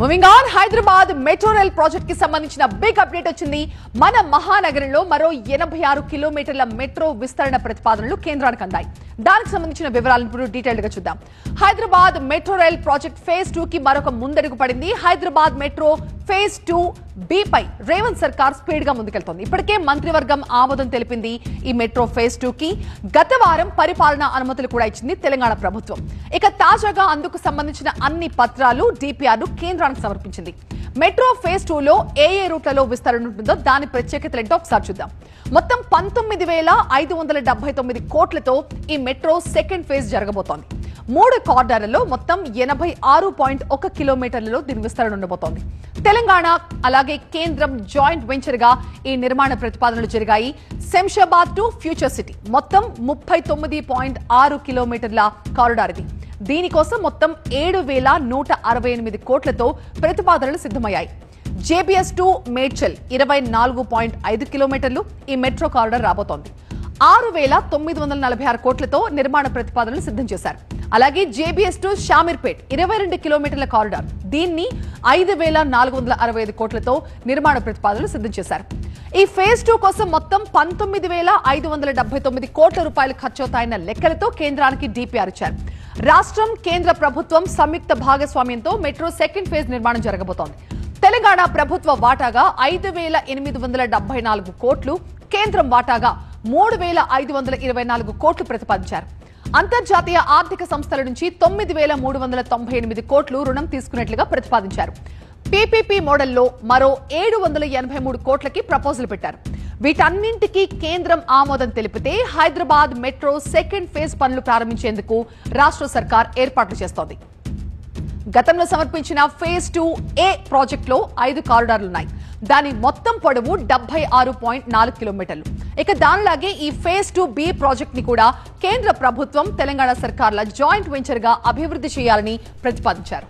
Moving on, Hyderabad metro rail project కి సంబంధించిన big update వచ్చింది. మన మహానగరంలో మరో 86 కిలోమీటర్ల మెట్రో విస్తరణ ప్రతిపాదనలు కేంద్రానికి అందాయి. దానికి సంబంధించిన వివరాలను ఇప్పుడు డీటెయిల్డ్ గా చూద్దాం. Hyderabad metro rail project phase 2 కి మరొక ముందడుగు పడింది. హైదరాబాద్ మెట్రో ఫేజ్ 2B పై రేవంత్ సర్కార్ స్పీడ్ గా ముందుకెళ్తోంది. ఇప్పటికే మంత్రివర్గం ఆమోదం తెలిపింది ఈ మెట్రో ఫేజ్ 2 కి. గత వారం పరిపాలనా అనుమతులు కూడా ఇచ్చింది తెలంగాణ ప్రభుత్వం. ఇక తాజాగా అందుకు సంబంధించిన అన్ని పత్రాలు డిపిఆర్ను కేంద్రానికి సమర్పించింది. మెట్రో ఫేజ్ 2 లో ఏ రూట్లలో విస్తరణ ఉంటుందో దాని ప్రత్యేకతలేంటో ఒకసారి చూద్దాం. మొత్తం 19,579 కోట్లతో ఈ మెట్రో సెకండ్ ఫేజ్ జరగబోతోంది. 3 కారిడార్లలో మొత్తం 86.1 కిలోమీటర్లలో దీని విస్తరణ ఉండబోతోంది. తెలంగాణ అలాగే కేంద్రం జాయింట్ వెంచర్ గా ఈ నిర్మాణ ప్రతిపాదనలు జరిగాయి. శంషాబాద్ టు ఫ్యూచర్ సిటీ మొత్తం 39.6 కిలోమీటర్ల కారిడార్ ఇది. దీనికోసం మొత్తం 7,168 కోట్లతో ప్రతిపాదనలు సిద్ధమయ్యాయి. జేబీఎస్ టు మేడ్చల్ 24.5 కిలోమీటర్లు ఈ మెట్రో కారిడార్ రాబోతోంది. 6,946 కోట్లతో నిర్మాణ ప్రతిపాదనలు సిద్ధం చేశారు. అలాగే జేబీఎస్ టు షామీర్పేట్ 22 కిలోమీటర్ల కారిడార్, దీన్ని 5,465 కోట్లతో నిర్మాణ ప్రతిపాదనలు సిద్ధం చేశారు. ఈ ఫేజ్ 2 కోసం మొత్తం 19,579 కోట్ల రూపాయలు ఖర్చవుతాయన్న లెక్కలతో కేంద్రానికి డిపిఆర్ ఇచ్చారు. రాష్ట్రం కేంద్ర ప్రభుత్వం సంయుక్త భాగస్వామ్యంతో మెట్రో సెకండ్ ఫేజ్ నిర్మాణం జరగబోతోంది. తెలంగాణ ప్రభుత్వ వాటాగా 5,874 కోట్లు, కేంద్రం వాటాగా 3,524 కోట్లు ప్రతిపాదించారు. అంతర్జాతీయ ఆర్థిక సంస్థల నుంచి 9,398 కోట్లు రుణం తీసుకున్నట్లుగా ప్రతిపాదించారు. పీపీపీ మోడల్లో మరో 783 కోట్లకి ప్రపోజల్ పెట్టారు. వీటన్నింటికీ కేంద్రం ఆమోదం తెలిపితే హైదరాబాద్ మెట్రో సెకండ్ ఫేజ్ పనులు ప్రారంభించేందుకు రాష్ట్ర సర్కార్ ఏర్పాట్లు చేస్తోంది. గతంలో సమర్పించిన ఫేజ్ 2A ప్రాజెక్టులో 5 కారిడార్లున్నాయి. దాని మొత్తం పొడవు 76.4 కిలోమీటర్లు. ఇక దానిలాగే ఈ ఫేజ్ 2B ప్రాజెక్ట్ ని కూడా కేంద్ర ప్రభుత్వం తెలంగాణ సర్కార్ల జాయింట్ వెంచర్ గా అభివృద్ధి చేయాలని ప్రతిపాదించారు.